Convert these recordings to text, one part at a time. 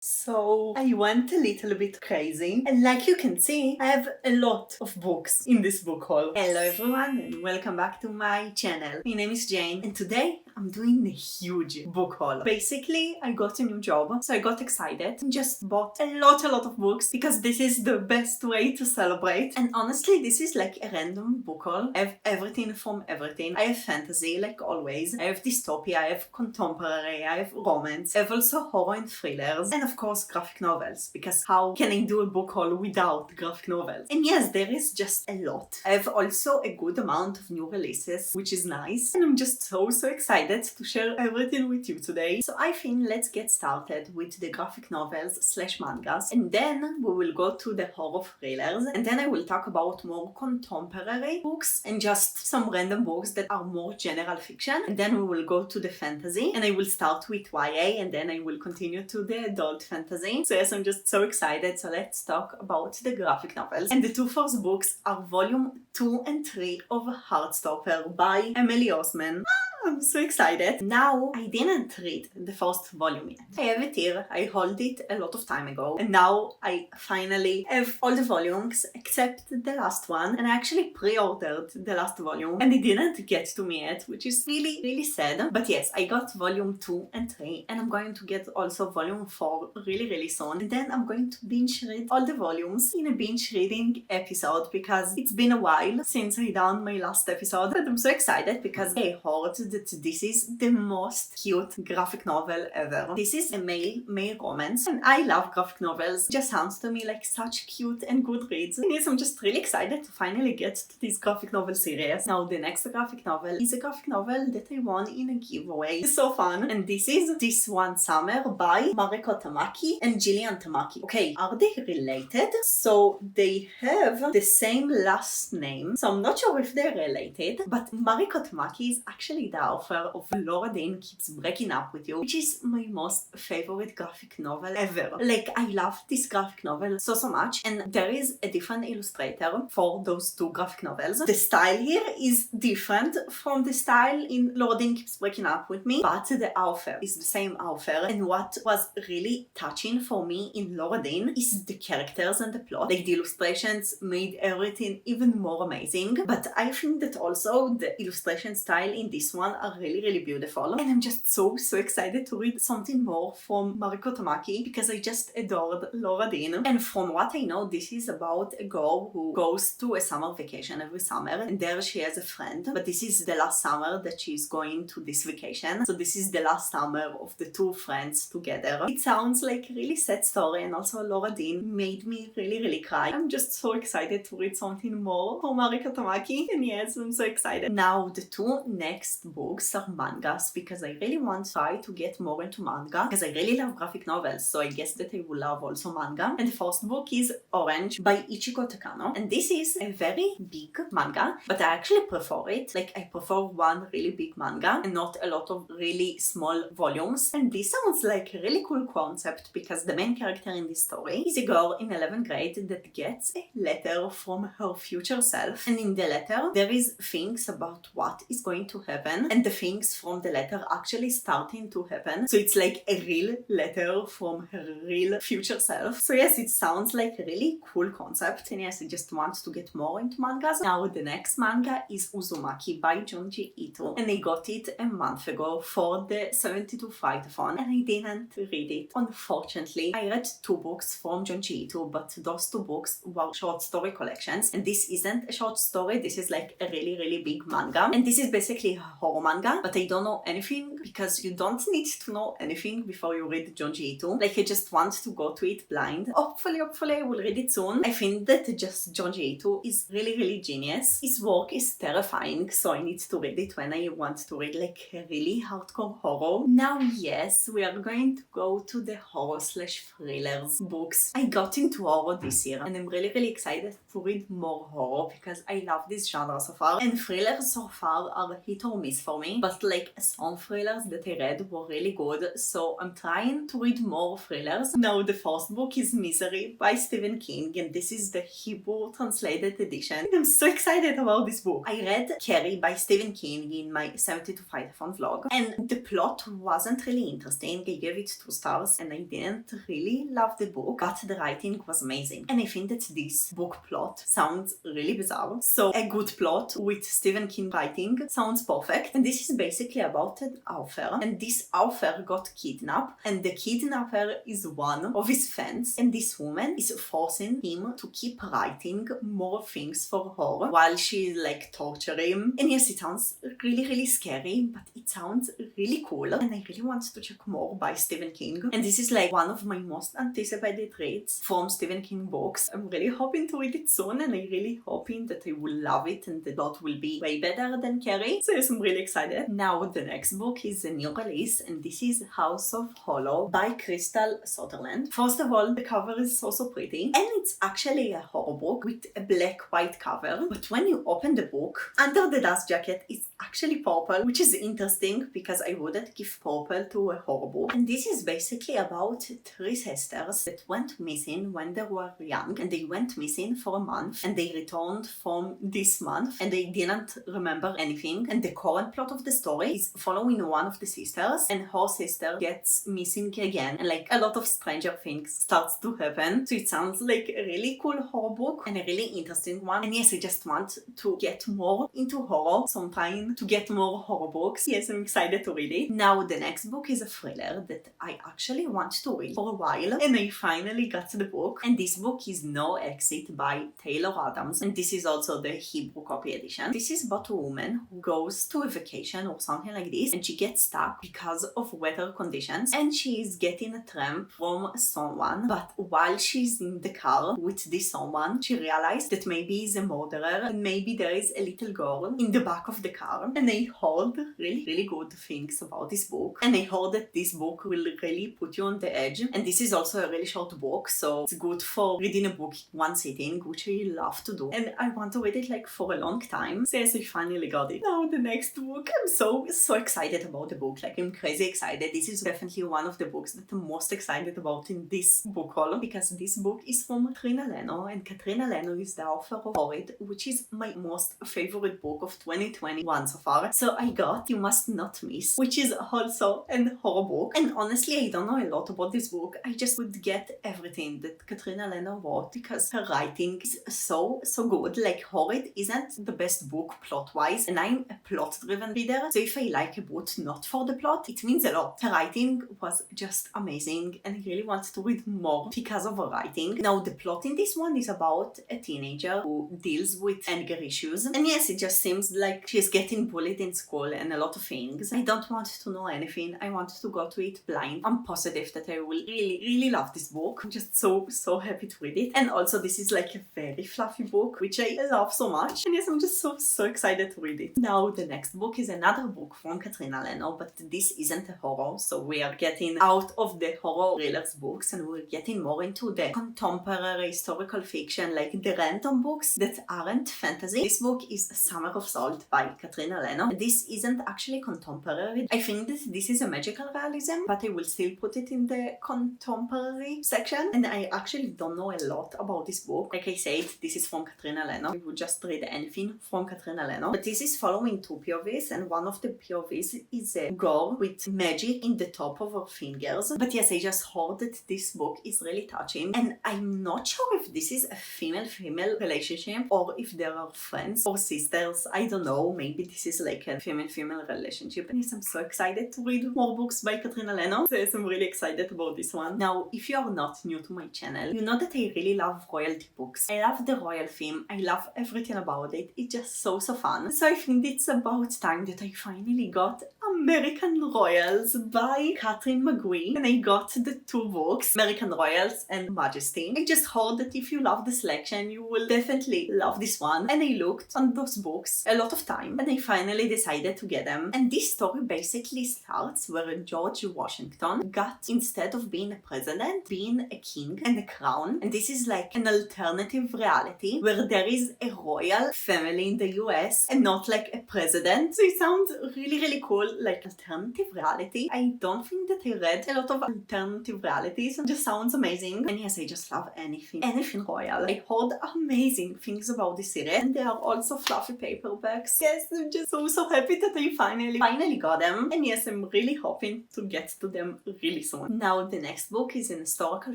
So I went a little bit crazy, and like you can see, I have a lot of books in this book haul. Hello everyone and welcome back to my channel. My name is Jane and today I'm doing a huge book haul. Basically, I got a new job, so I got excited and just bought a lot of books because this is the best way to celebrate. And honestly, this is like a random book haul. I have everything from everything. I have fantasy, like always. I have dystopia, I have contemporary, I have romance. I have also horror and thrillers. And of course, graphic novels, because how can I do a book haul without graphic novels? And yes, there is just a lot. I have also a good amount of new releases, which is nice. And I'm just so excited to share everything with you today. So I think let's get started with the graphic novels / mangas. And then we will go to the horror thrillers. And then I will talk about more contemporary books and just some random books that are more general fiction. And then we will go to the fantasy. And I will start with YA and then I will continue to the adult fantasy. So yes, I'm just so excited. So let's talk about the graphic novels. And the two first books are volume 2 and 3 of Heartstopper by Emily Osman. I'm so excited. Now, I didn't read the first volume yet. I have it here. I hold it a lot of time ago. And now I finally have all the volumes except the last one. And I actually pre-ordered the last volume and it didn't get to me yet, which is really sad. But yes, I got volume 2 and 3 and I'm going to get also volume 4 really soon. And then I'm going to binge read all the volumes in a binge reading episode because it's been a while since I done my last episode. But I'm so excited because I heard that this is the most cute graphic novel ever. This is a male romance and I love graphic novels. It just sounds to me like such cute and good reads. And yes, I'm just really excited to finally get to this graphic novel series. Now the next graphic novel is a graphic novel that I won in a giveaway. It's so fun. And this is This One Summer by Mariko Tamaki and Gillian Tamaki. Okay, are they related? So they have the same last name. So I'm not sure if they're related, but Mariko Tamaki is actually the author of Laura Dane Keeps Breaking Up With You, which is my most favorite graphic novel ever. Like, I love this graphic novel so much, and there is a different illustrator for those two graphic novels. The style here is different from the style in Laura Dane Keeps Breaking Up With Me, but the author is the same author. And what was really touching for me in Laura Dane is the characters and the plot. Like, the illustrations made everything even more amazing, but I think that also the illustration style in this one are really beautiful. And I'm just so excited to read something more from Mariko Tamaki because I just adored Laura Dane. And from what I know, this is about a girl who goes to a summer vacation every summer and there she has a friend, but this is the last summer that she's going to this vacation. So this is the last summer of the two friends together. It sounds like a really sad story, and also Laura Dane made me really cry. I'm just so excited to read something more from Mariko Tamaki, and yes, I'm so excited. Now the two next books are mangas because I really want to try to get more into manga because I really love graphic novels, so I guess that I will love also manga. And the first book is Orange by Ichiko Takano, and this is a very big manga, but I actually prefer it. Like, I prefer one really big manga and not a lot of really small volumes. And this sounds like a really cool concept because the main character in this story is a girl in 11th grade that gets a letter from her future self, and in the letter there is things about what is going to happen, and the things from the letter actually starting to happen. So it's like a real letter from her real future self. So yes, it sounds like a really cool concept, and yes, I just want to get more into mangas. Now the next manga is Uzumaki by Junji Ito, and I got it a month ago for the 72 Frightathon, and I didn't read it. Unfortunately, I read two books from Junji Ito, but those two books were short story collections, and this isn't a short story. This is like a really big manga, and this is basically a horror manga, but I don't know anything because you don't need to know anything before you read Junji Ito. Like, I just want to go to it blind. Hopefully I will read it soon. I think that just Junji Ito is really genius. His work is terrifying, so I need to read it when I want to read like a really hardcore horror. Now yes, we are going to go to the horror / thrillers books. I got into horror this year and I'm really excited to read more horror because I love this genre so far, and thrillers so far are hit or miss for for me, but like some thrillers that I read were really good, so I'm trying to read more thrillers. Now the first book is Misery by Stephen King, and this is the Hebrew translated edition. I'm so excited about this book. I read Carrie by Stephen King in my 72 Python vlog, and the plot wasn't really interesting. I gave it 2 stars, and I didn't really love the book, but the writing was amazing. And I think that this book plot sounds really bizarre. So a good plot with Stephen King writing sounds perfect. And this is basically about an author, and this author got kidnapped, and the kidnapper is one of his fans, and this woman is forcing him to keep writing more things for her while she like torture him. And yes, it sounds really scary, but it sounds really cool, and I really want to check more by Stephen King. And this is like one of my most anticipated reads from Stephen King books. I'm really hoping to read it soon, and I really hoping that I will love it and the plot will be way better than Carrie. So yes, I'm really excited. Now the next book is a new release, and this is House of Hollow by Crystal Sutherland. First of all, the cover is so pretty, and it's actually a horror book with a black-white cover, but when you open the book, under the dust jacket it's actually purple, which is interesting because I wouldn't give purple to a horror book. And this is basically about 3 sisters that went missing when they were young, and they went missing for a month, and they returned from this month, and they didn't remember anything. And the current plot of the story is following one of the sisters, and her sister gets missing again, and like a lot of stranger things starts to happen. So it sounds like a really cool horror book and a really interesting one. And yes, I just want to get more into horror sometime, to get more horror books. Yes, I'm excited to read it. Now the next book is a thriller that I actually want to read for a while, and I finally got the book. And this book is No Exit by Taylor Adams, and this is also the Hebrew copy edition. This is about a woman who goes to a vacation or something like this, and she gets stuck because of weather conditions, and she is getting a tram from someone. But while she's in the car with this someone, she realized that maybe he's a murderer, and maybe there is a little girl in the back of the car. And I heard really good things about this book, and I heard that this book will really put you on the edge. And this is also a really short book, so it's good for reading a book in one sitting, which I love to do, and I want to read it like for a long time. So yes, I finally got it. Now the next book, I'm so excited about the book. Like, I'm crazy excited. This is definitely one of the books that I'm most excited about in this book haul, because this book is from Katrina Leno, and Katrina Leno is the author of Horrid, which is my most favorite book of 2021 so far. So I got You Must Not Miss, which is also an horror book. And honestly, I don't know a lot about this book. I just would get everything that Katrina Leno wrote because her writing is so good. Like, Horrid isn't the best book plot-wise, and I'm a plot-driven reader, so if I like a book not for the plot, it means a lot. Her writing was just amazing, and I really want to read more because of her writing. Now, the plot in this one is about a teenager who deals with anger issues, and yes, it just seems like she's getting bullied in school and a lot of things. I don't want to know anything. I want to go to it blind. I'm positive that I will really love this book. I'm just so happy to read it. And also, this is like a very fluffy book, which I love so much. And yes, I'm just so excited to read it. Now, the next book is another book from Katrina Leno, but this isn't a horror, so we are getting out of the horror thrillers books, and we're getting more into the contemporary historical fiction, like the random books that aren't fantasy. This book is Summer of Salt by Katrina Leno. This isn't actually contemporary. I think that this is a magical realism, but I will still put it in the contemporary section. And I actually don't know a lot about this book. Like I said, this is from Katrina Leno. I would just read anything from Katrina Leno. But this is following 2 POVs, and one of the POVs is a girl with magic in the top of her fingers. But yes, I just heard that this book is really touching, and I'm not sure if this is a female-female relationship or if there are friends or sisters. I don't know. Maybe this is like a female-female relationship. And yes, I'm so excited to read more books by Katrina Leno. So yes, I'm really excited about this one. Now, if you are not new to my channel, you know that I really love royalty books. I love the royal theme. I love everything about it. It's just so fun. So I think it's about time that I finally got American Royals by Catherine McGree, and I got the two books, American Royals and Majesty. I just heard that if you love the selection, you will definitely love this one, and I looked on those books a lot of time, and I finally decided to get them. And this story basically starts where George Washington got, instead of being a president, being a king and a crown, and this is like an alternative reality where there is a royal family in the US and not like a president. So it sounds really cool, like alternative reality. I don't think that I read a lot of alternative realities. It just sounds amazing. And yes, I just love anything royal. I heard amazing things about this series, and they are also fluffy paperbacks. Yes, I'm just so happy that I finally got them. And yes, I'm really hoping to get to them really soon. Now the next book is an historical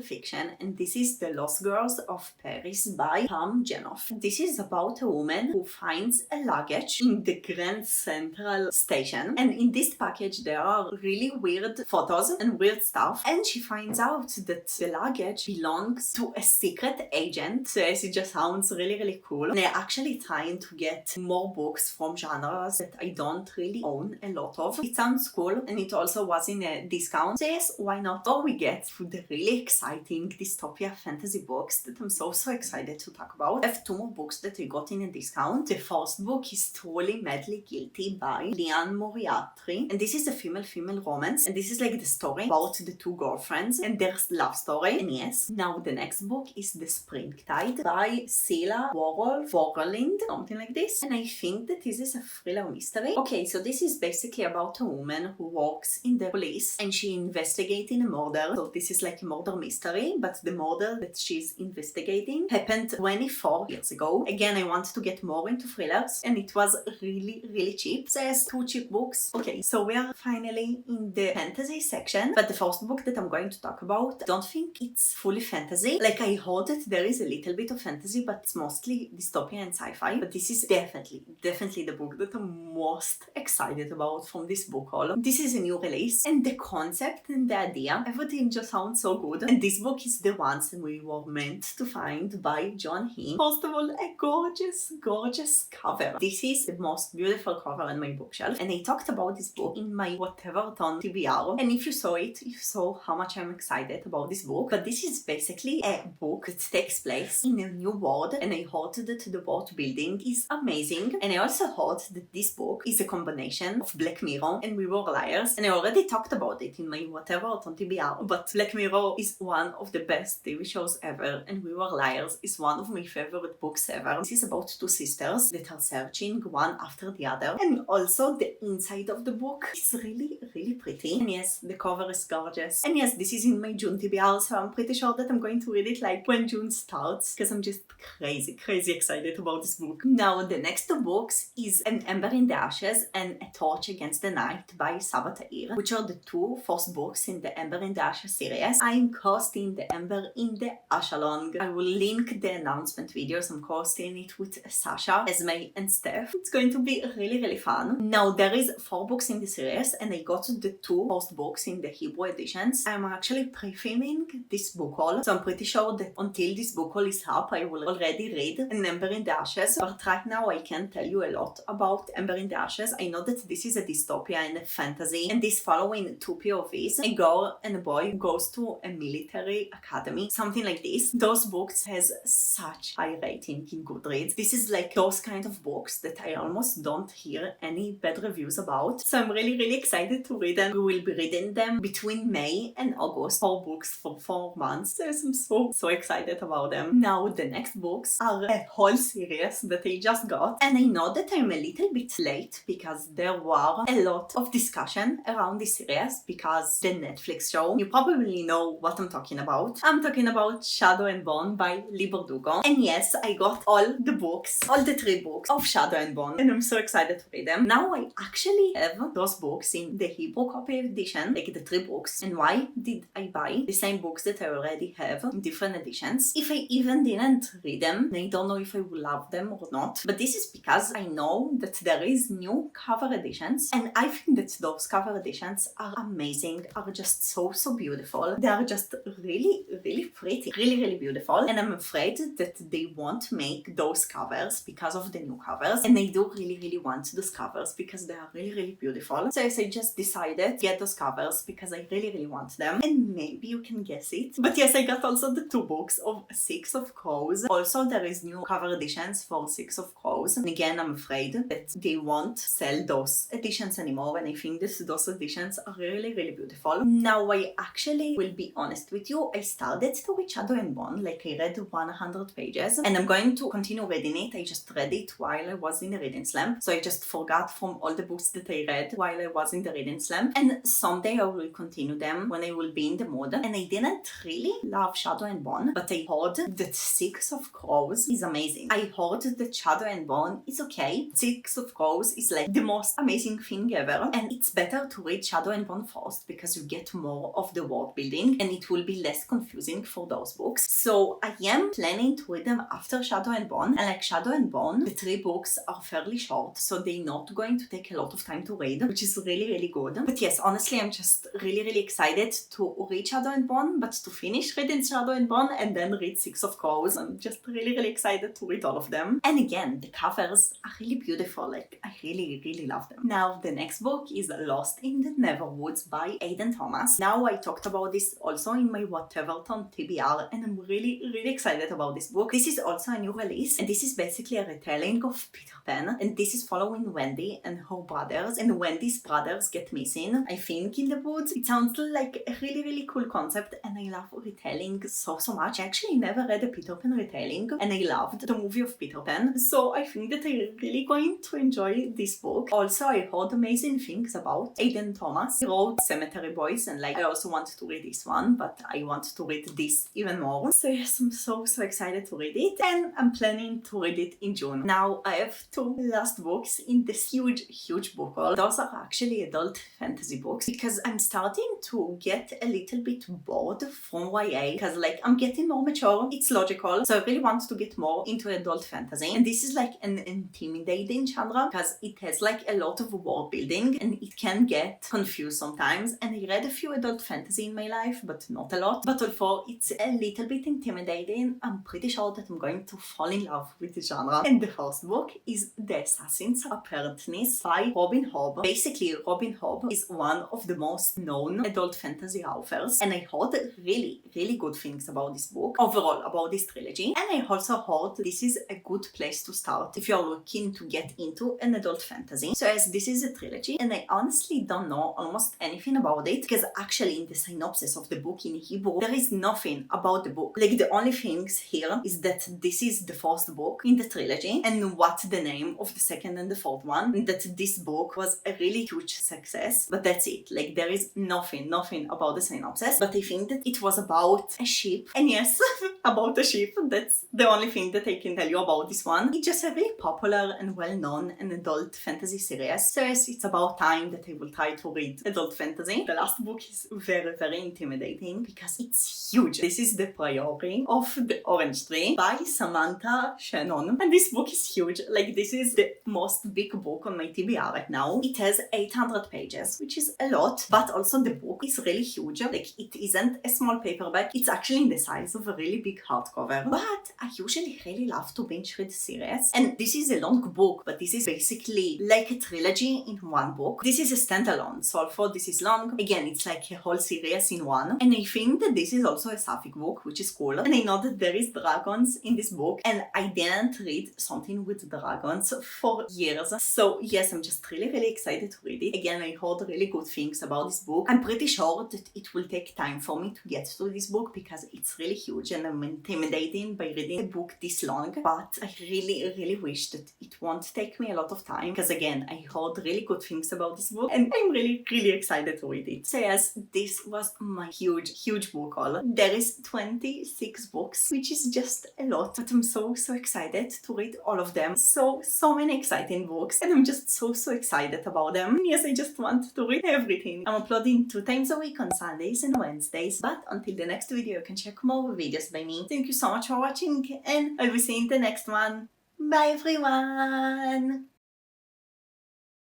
fiction, and this is The Lost Girls of Paris by Pam Jenoff. This is about a woman who finds a luggage in the Grand Central Station, and in this package there are really weird photos and weird stuff, and she finds out that the luggage belongs to a secret agent. So yes, it just sounds really cool. And I'm actually trying to get more books from genres that I don't really own a lot of. It sounds cool, and it also was in a discount. So yes, why not? Before we get to the really exciting dystopia fantasy books that I'm so excited to talk about, I have two more books that I got in a discount. The first book is Truly Madly Guilty by Liane Moriarty, and this is a female romance, and this is like the story about the two girlfriends and their love story. And yes, now the next book is The Springtide by Sela Vorlind, something like this, and I think that this is a thriller mystery. Okay, so this is basically about a woman who works in the police and she investigating a murder. So this is like a murder mystery, but the murder that she's investigating happened 24 years ago. Again, I want to get more into thrillers, and it was really cheap. So yes, two cheap books. Okay, so we are finally in the fantasy section, but the first book that I'm going to talk about, I don't think it's fully fantasy. Like, I heard that there is a little bit of fantasy, but it's mostly dystopia and sci-fi. But this is definitely the book that I'm most excited about from this book haul. This is a new release, and the concept and the idea, everything just sounds so good. And this book is The Ones We Were Meant to Find by John He. First of all, a gorgeous cover. This is the most beautiful cover on my bookshelf, and I talked about this book in my whatever ton TBR, and if you saw it, you saw how much I'm excited about this book. But this is basically a book that takes place in a new world, and I heard that the world building is amazing, and I also heard that this book is a combination of Black Mirror and We Were Liars, and I already talked about it in my whatever on TBR, but Black Mirror is one of the best TV shows ever, and We Were Liars is one of my favorite books ever. This is about two sisters that are searching one after the other, and also the inside of the book is really pretty. And yes, the cover is gorgeous. And yes, this is in my June TBR, so I'm pretty sure that I'm going to read it like when June starts, because I'm just crazy excited about this book. Now the next two books is An Ember in the Ashes and A Torch Against the Night by Saba Tahir, which are the two first books in the Ember in the Ashes series. I'm casting the Ember in the Ashalong. I will link the announcement videos. I'm casting it with Sasha, Esme and Steph. It's going to be really fun. Now there is 4 books in the series, and I got the 2 first books in the Hebrew editions. I'm actually pre-filming this book haul, so I'm pretty sure that until this book haul is up, I will already read An Ember in the Ashes. But right now I can't tell you a lot about Ember in the Ashes. I know that this is a dystopia and a fantasy, and this following 2 POVs. A girl and a boy goes to a military academy, something like this. Those books has such high rating in Goodreads. This is like those kind of books that I almost don't hear any bad reviews about. So I'm really excited to read them. We will be reading them between May and August. 4 books for 4 months. So I'm so excited about them. Now the next books are a whole series that I just got, and I know that I'm a little bit late because there were a lot of discussion around this series because the Netflix show. You probably know what I'm talking about. I'm talking about Shadow and Bone by Lee Bardugo. And yes, I got all the books, all the 3 books of Shadow and Bone, and I'm so excited to read them. Now I actually have those books in the Hebrew copy edition, like the 3 books. And why did I buy the same books that I already have in different editions? If I even didn't read them, I don't know if I will love them or not. But this is because I know that there is new cover editions, and I think that those cover editions are amazing, are just so beautiful. They are just really pretty, really beautiful. And I'm afraid that they won't make those covers because of the new covers. And I do really want those covers because they are really beautiful. So yes, I just decided to get those covers because I really want them, and maybe you can guess it. But yes, I got also the 2 books of Six of Crows. Also, there is new cover editions for Six of Crows, and again, I'm afraid that they won't sell those editions anymore, and I think those editions are really beautiful. Now, I actually will be honest with you, I started to read Shadow and Bone, like I read 100 pages, and I'm going to continue reading it. I just read it while I was in the reading slump, so I just forgot from all the books that I read while I was in the reading slump, and someday I will continue them when I will be in the mood. And I didn't really love Shadow and Bone, but I heard that Six of Crows is amazing. I heard that Shadow and Bone is okay. Six of Crows is like the most amazing thing ever, and it's better to read Shadow and Bone first because you get more of the world building and it will be less confusing for those books. So I am planning to read them after Shadow and Bone, and like Shadow and Bone, the 3 books are fairly short, so they're not going to take a lot of time to read, which is really good. But yes, honestly, I'm just really excited to read Shadow and Bone, but to finish reading Shadow and Bone and then read Six of Crows. I'm just really excited to read all of them. And again, the covers are really beautiful. Like, I really love them. Now, the next book is Lost in the Neverwoods by Aidan Thomas. Now, I talked about this also in my Whateverton TBR, and I'm really excited about this book. This is also a new release, and this is basically a retelling of Peter Pan, and this is following Wendy and her brothers, and Wendy's brothers get missing, I think, in the woods. It sounds like a really cool concept, and I love retelling so much. I actually never read a Peter Pan retelling, and I loved the movie of Peter Pan, so I think that I'm really going to enjoy this book. Also, I heard amazing things about Aidan Thomas. He wrote Cemetery Boys, and like I also want to read this one, but I want to read this even more. So yes, I'm so excited to read it, and I'm planning to read it in June. Now, I have 2 last books in this huge book haul. Those are actually adult fantasy books because I'm starting to get a little bit bored from YA because like I'm getting more mature. It's logical, so I really want to get more into adult fantasy, and this is like an intimidating genre because it has like a lot of world building and it can get confused sometimes. And I read a few adult fantasy in my life, but not a lot. But although it's a little bit intimidating, I'm pretty sure that I'm going to fall in love with the genre. And the first book is The Assassin's Apprentice by Robin Hobb. Basically, Robin Hobb is one of the most known adult fantasy authors, and I heard really good things about this book, overall about this trilogy. And I also heard this is a good place to start if you're looking to get into an adult fantasy. So as this is a trilogy, and I honestly don't know almost anything about it, because actually in the synopsis of the book in Hebrew, there is nothing about the book. Like, the only things here is that this is the first book in the trilogy, and what the name of the second and the fourth one, and that this book was a really huge success. But that's it. Like, there is nothing about the synopsis. But I think that it was about a ship. And yes, about a ship. That's the only thing that I can tell you about this one. It's just a really popular and well-known and adult fantasy series. So yes, it's about time that I will try to read adult fantasy. The last book is very intimidating because it's huge. This is The Priory of the Orange Tree by Samantha Shannon. And this book is huge. Like, this is the most big book on my TBR right now. It has 800 pages, which is a lot, but also the book is really huge. Like, it isn't a small paperback. It's actually in the size of a really big hardcover. But I usually really love to binge read series. And this is a long book, but this is basically like a trilogy in one book. This is a standalone, so although this is long, again, it's like a whole series in one. And I think that this is also a sapphic book, which is cool. And I know that there is dragons in this book, and I didn't read something with dragons for years. So yes, I'm just really excited to read it. Again, I heard really good things about this book. I'm pretty sure that it will take time for me to get to this book because it's really huge and I'm intimidated by reading a book this long. But I really wish that it won't take me a lot of time because again, I heard really good things about this book and I'm really excited to read it. So yes, this was my huge book haul. There is 26 books, which is just a lot, but I'm so excited to read all of them. So many exciting books, and I'm just so excited about them. Yes, I just want to read everything. I'm uploading 2 times a week on Sundays and Wednesdays, but until the next video, you can check more videos by me. Thank you so much for watching, and I will see you in the next one. Bye everyone!